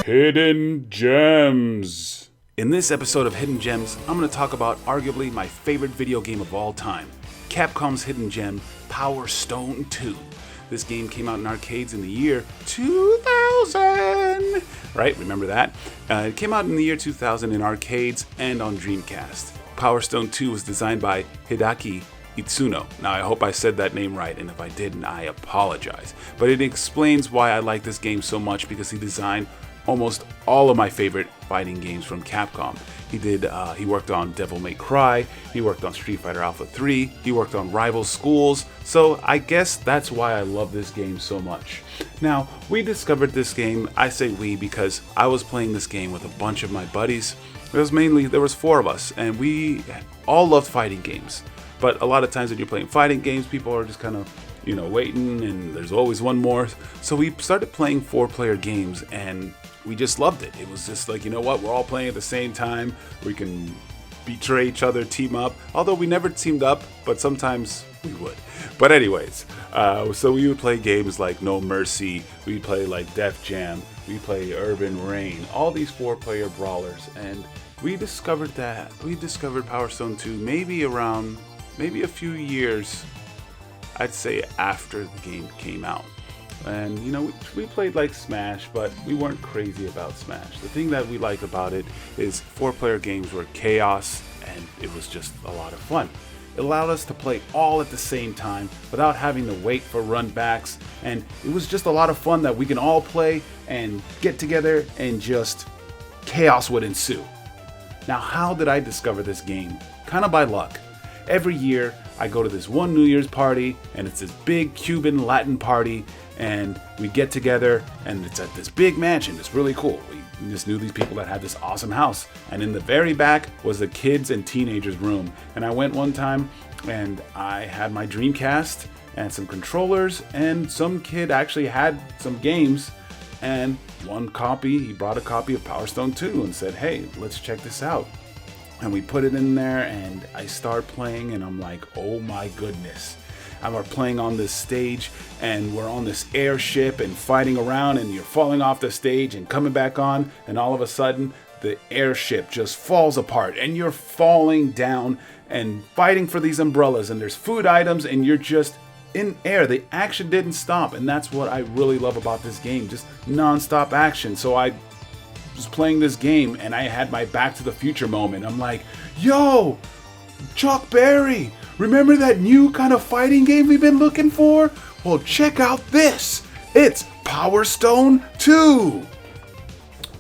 Hidden Gems. In this episode of Hidden Gems, I'm going to talk about arguably my favorite video game of all time, Capcom's hidden gem, Power Stone 2. This game came out in arcades in the year 2000, right? Remember that? It came out in the year 2000 in arcades and on Dreamcast. Power Stone 2 was designed by Hideaki Itsuno. Now, I hope I said that name right, and if I didn't, I apologize. But it explains why I like this game so much, because he designed almost all of my favorite fighting games from Capcom. He worked on Devil May Cry, he worked on Street Fighter Alpha 3, he worked on Rival Schools, so I guess that's why I love this game so much. Now, we discovered this game, I say we because I was playing this game with a bunch of my buddies. There was 4 of us, and we all loved fighting games. But a lot of times when you're playing fighting games, people are just kind of, waiting, and there's always one more. So we started playing 4-player games, and we just loved it. It was just like, we're all playing at the same time. We can betray each other, team up. Although we never teamed up, but sometimes we would. But anyways, so we would play games like No Mercy. We'd play like Def Jam. We'd play Urban Reign. All these 4-player brawlers. And we discovered Power Stone 2 maybe a few years, I'd say, after the game came out. And we played like Smash, but we weren't crazy about Smash. The thing that we liked about it is 4-player games were chaos, and it was just a lot of fun. It allowed us to play all at the same time without having to wait for run backs, and it was just a lot of fun that we can all play and get together and just chaos would ensue. Now, how did I discover this game? Kind of by luck. Every year, I go to this one New Year's party, and it's this big Cuban Latin party, and we get together, and it's at this big mansion. It's really cool. We just knew these people that had this awesome house, and in the very back was the kids and teenagers room. And I went one time, and I had my Dreamcast and some controllers, and some kid actually had some games, and he brought a copy of Power Stone 2 and said, "Hey, let's check this out." And we put it in there, and I start playing, and I'm like, oh my goodness. And we're playing on this stage, and we're on this airship and fighting around, and you're falling off the stage and coming back on, and all of a sudden, the airship just falls apart, and you're falling down and fighting for these umbrellas, and there's food items, and you're just in air. The action didn't stop, and that's what I really love about this game, just non-stop action. So I was playing this game, and I had my Back to the Future moment. I'm like, yo, Chuck Berry, remember that new kind of fighting game we've been looking for? Well, check out this. It's Power Stone 2.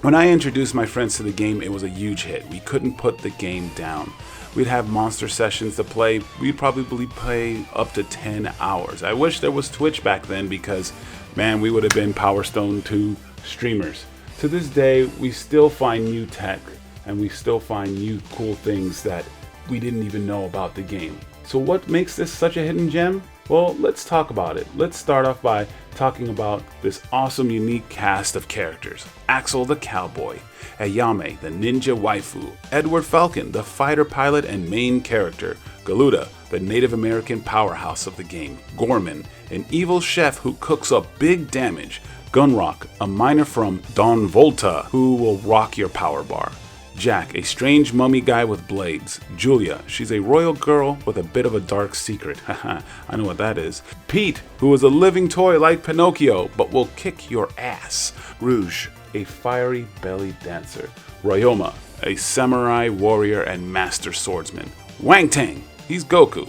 When I introduced my friends to the game, it was a huge hit. We couldn't put the game down. We'd have monster sessions to play. We'd probably play up to 10 hours. I wish there was Twitch back then, because, man, we would have been Power Stone 2 streamers. To this day, we still find new tech, and we still find new cool things that we didn't even know about the game. So what makes this such a hidden gem? Well, let's talk about it. Let's start off by talking about this awesome, unique cast of characters. Axel the cowboy, Ayame the ninja waifu, Edward Falcon the fighter pilot and main character, Galuda the Native American powerhouse of the game, Gorman, an evil chef who cooks up big damage, Gunrock, a miner from Don Volta who will rock your power bar, Jack, a strange mummy guy with blades, Julia, she's a royal girl with a bit of a dark secret, haha, I know what that is, Pete, who is a living toy like Pinocchio but will kick your ass, Rouge, a fiery belly dancer, Ryoma, a samurai warrior and master swordsman, Wang Tang, he's Goku.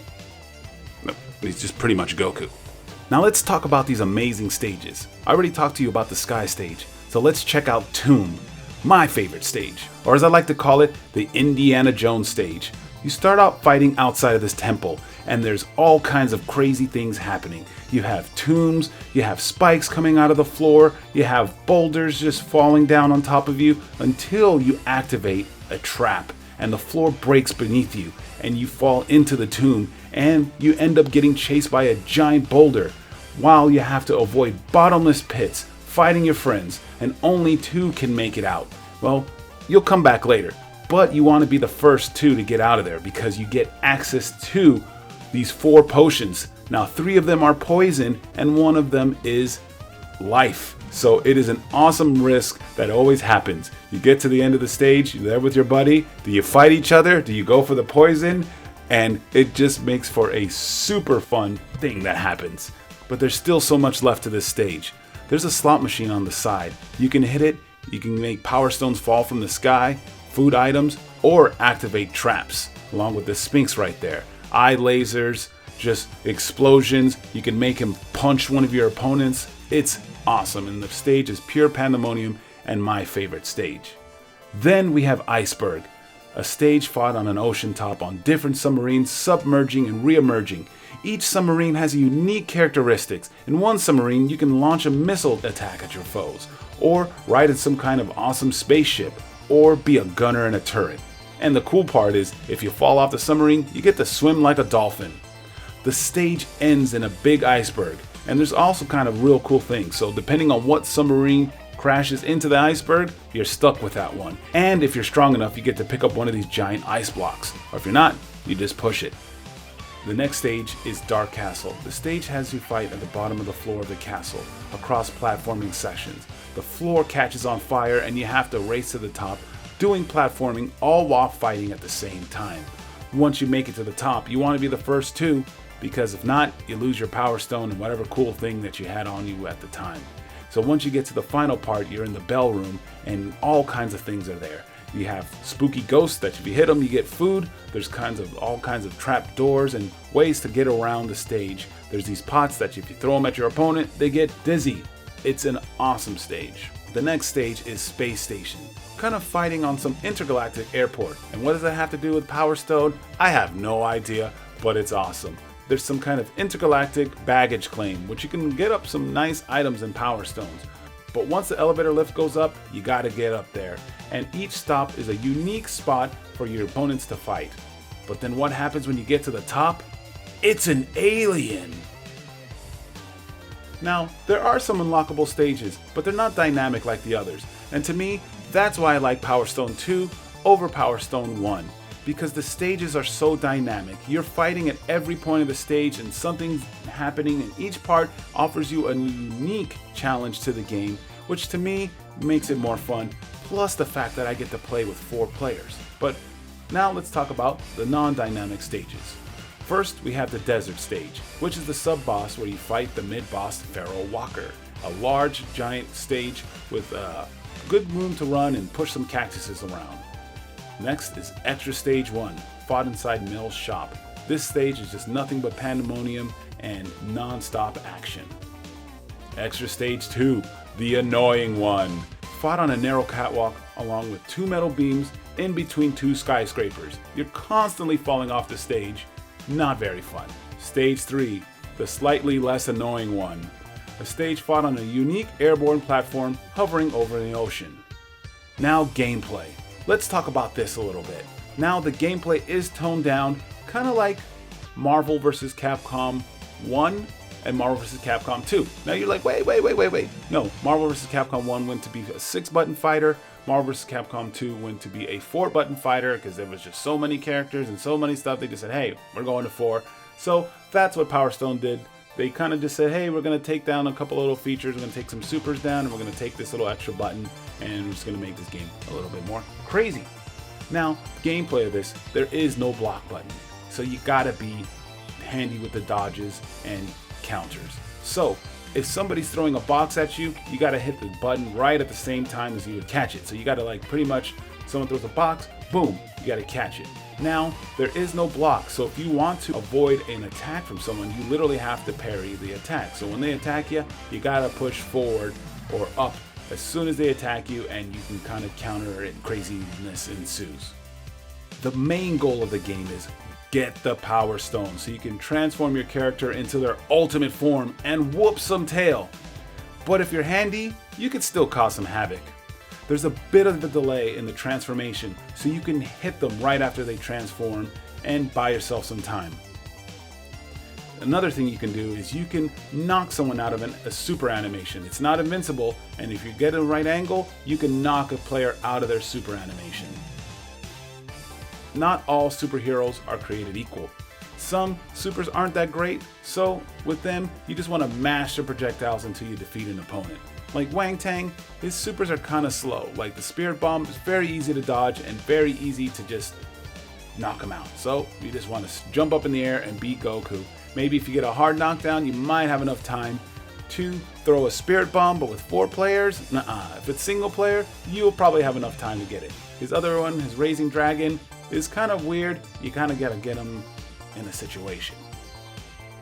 No, he's just pretty much Goku. Now let's talk about these amazing stages. I already talked to you about the Sky stage, so let's check out Tomb, my favorite stage, or as I like to call it, the Indiana Jones stage. You start out fighting outside of this temple, and there's all kinds of crazy things happening. You have tombs, you have spikes coming out of the floor, you have boulders just falling down on top of you, until you activate a trap, and the floor breaks beneath you, and you fall into the tomb, and you end up getting chased by a giant boulder, while you have to avoid bottomless pits, fighting your friends, and only 2 can make it out. Well, you'll come back later, but you want to be the first 2 to get out of there, because you get access to these 4 potions. Now 3 of them are poison, and 1 of them is life. So it is an awesome risk that always happens. You get to the end of the stage, you're there with your buddy. Do you fight each other? Do you go for the poison? And it just makes for a super fun thing that happens. But there's still so much left to this stage. There's a slot machine on the side. You can hit it, you can make power stones fall from the sky, food items, or activate traps, along with the Sphinx right there. Eye lasers, just explosions. You can make him punch one of your opponents. It's awesome, and the stage is pure pandemonium and my favorite stage. Then we have Iceberg, a stage fought on an ocean top on different submarines submerging and re-emerging. Each submarine has unique characteristics. In one submarine, you can launch a missile attack at your foes, or ride in some kind of awesome spaceship, or be a gunner in a turret. And the cool part is, if you fall off the submarine, you get to swim like a dolphin. The stage ends in a big iceberg, and there's also kind of real cool things. So depending on what submarine crashes into the iceberg, you're stuck with that one. And if you're strong enough, you get to pick up one of these giant ice blocks. Or if you're not, you just push it. The next stage is Dark Castle. The stage has you fight at the bottom of the floor of the castle, across platforming sections. The floor catches on fire and you have to race to the top, doing platforming all while fighting at the same time. Once you make it to the top, you want to be the first too, because if not, you lose your power stone and whatever cool thing that you had on you at the time. So once you get to the final part, you're in the bell room and all kinds of things are there. You have spooky ghosts that if you hit them, you get food. There's all kinds of trap doors and ways to get around the stage. There's these pots that if you throw them at your opponent, they get dizzy. It's an awesome stage. The next stage is Space Station, kind of fighting on some intergalactic airport. And what does that have to do with Power Stone? I have no idea, but it's awesome. There's some kind of intergalactic baggage claim, which you can get up some nice items in Power Stones. But once the elevator lift goes up, you gotta get up there. And each stop is a unique spot for your opponents to fight. But then what happens when you get to the top? It's an alien! Now, there are some unlockable stages, but they're not dynamic like the others. And to me, that's why I like Power Stone 2 over Power Stone 1. Because the stages are so dynamic. You're fighting at every point of the stage and something's happening, and each part offers you a unique challenge to the game, which to me makes it more fun, plus the fact that I get to play with 4 players. But now let's talk about the non-dynamic stages. First, we have the desert stage, which is the sub-boss where you fight the mid-boss Pharaoh Walker, a large giant stage with good room to run and push some cactuses around. Next is Extra Stage 1, fought inside Mill's shop. This stage is just nothing but pandemonium and non-stop action. Extra Stage 2, the annoying one, fought on a narrow catwalk along with 2 metal beams in between 2 skyscrapers. You're constantly falling off the stage, not very fun. Stage 3, the slightly less annoying one, a stage fought on a unique airborne platform hovering over the ocean. Now gameplay. Let's talk about this a little bit. Now the gameplay is toned down, kind of like Marvel vs. Capcom 1 and Marvel vs. Capcom 2. Now you're like, wait. No, Marvel vs. Capcom 1 went to be a 6-button fighter. Marvel vs. Capcom 2 went to be a 4-button fighter because there was just so many characters and so many stuff. They just said, hey, we're going to 4. So that's what Power Stone did. They kind of just said, hey, we're going to take down a couple little features. We're going to take some supers down, and we're going to take this little extra button, and we're just going to make this game a little bit more crazy. Now, gameplay of this, there is no block button. So you got to be handy with the dodges and counters. So if somebody's throwing a box at you, you got to hit the button right at the same time as you would catch it. So you got to like pretty much, someone throws a box, boom, you got to catch it. Now, there is no block, so if you want to avoid an attack from someone, you literally have to parry the attack. So when they attack you, you gotta push forward or up as soon as they attack you, and you can kind of counter it, craziness ensues. The main goal of the game is get the Power Stone so you can transform your character into their ultimate form and whoop some tail. But if you're handy, you can still cause some havoc. There's a bit of a delay in the transformation, so you can hit them right after they transform and buy yourself some time. Another thing you can do is you can knock someone out of a super animation. It's not invincible, and if you get a right angle, you can knock a player out of their super animation. Not all superheroes are created equal. Some supers aren't that great, so with them, you just want to mash the projectiles until you defeat an opponent. Like Wang Tang, his supers are kind of slow. Like the Spirit Bomb is very easy to dodge and very easy to just knock him out. So you just want to jump up in the air and beat Goku. Maybe if you get a hard knockdown, you might have enough time to throw a Spirit Bomb, but with 4 players, nuh-uh. If it's single player, you'll probably have enough time to get it. His other one, his Raising Dragon, is kind of weird. You kind of gotta get him in a situation.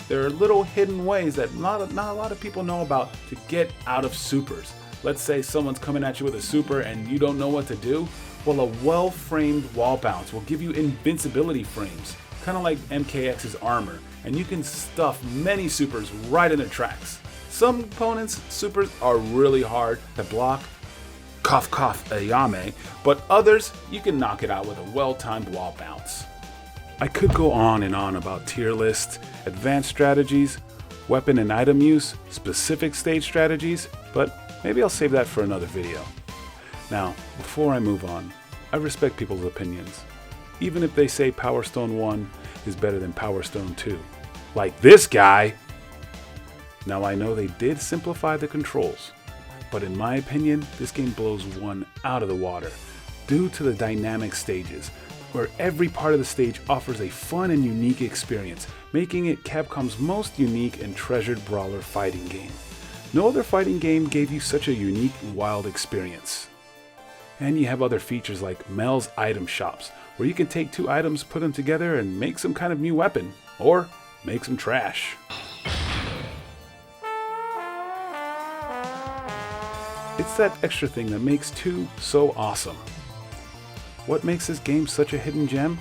There are little hidden ways that not a lot of people know about to get out of supers. Let's say someone's coming at you with a super and you don't know what to do. Well, a well-framed wall bounce will give you invincibility frames, kind of like MKX's armor, and you can stuff many supers right in their tracks. Some opponents' supers are really hard to block, cough cough Ayame, but others you can knock it out with a well-timed wall bounce. I could go on and on about tier lists, advanced strategies, weapon and item use, specific stage strategies, but maybe I'll save that for another video. Now, before I move on, I respect people's opinions, even if they say Power Stone 1 is better than Power Stone 2. Like this guy! Now I know they did simplify the controls, but in my opinion, this game blows 1 out of the water due to the dynamic stages, where every part of the stage offers a fun and unique experience, making it Capcom's most unique and treasured brawler fighting game. No other fighting game gave you such a unique and wild experience. And you have other features like Mel's item shops, where you can take 2 items, put them together, and make some kind of new weapon, or make some trash. It's that extra thing that makes 2 so awesome. What makes this game such a hidden gem?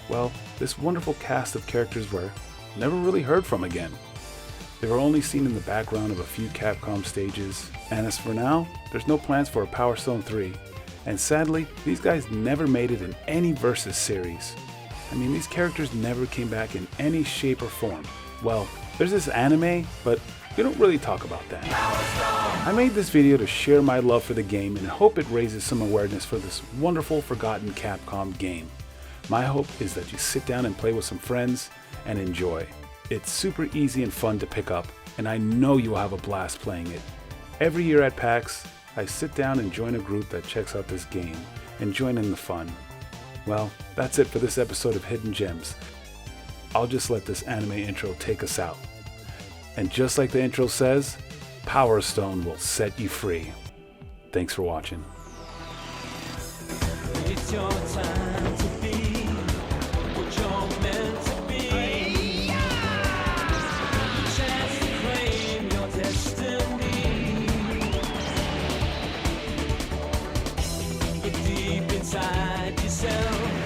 Well, this wonderful cast of characters were never really heard from again. They were only seen in the background of a few Capcom stages, and as for now, there's no plans for a Power Stone 3. And sadly, these guys never made it in any Versus series. I mean, these characters never came back in any shape or form. Well, there's this anime, but we don't really talk about that. I made this video to share my love for the game and hope it raises some awareness for this wonderful forgotten Capcom game. My hope is that you sit down and play with some friends and enjoy. It's super easy and fun to pick up, and I know you'll have a blast playing it. Every year at PAX, I sit down and join a group that checks out this game and join in the fun. Well, that's it for this episode of Hidden Gems. I'll just let this anime intro take us out. And just like the intro says, Power Stone will set you free. Thanks for watching. It's your time to be what you're meant to be. Chance to claim your destiny. Look deep inside yourself.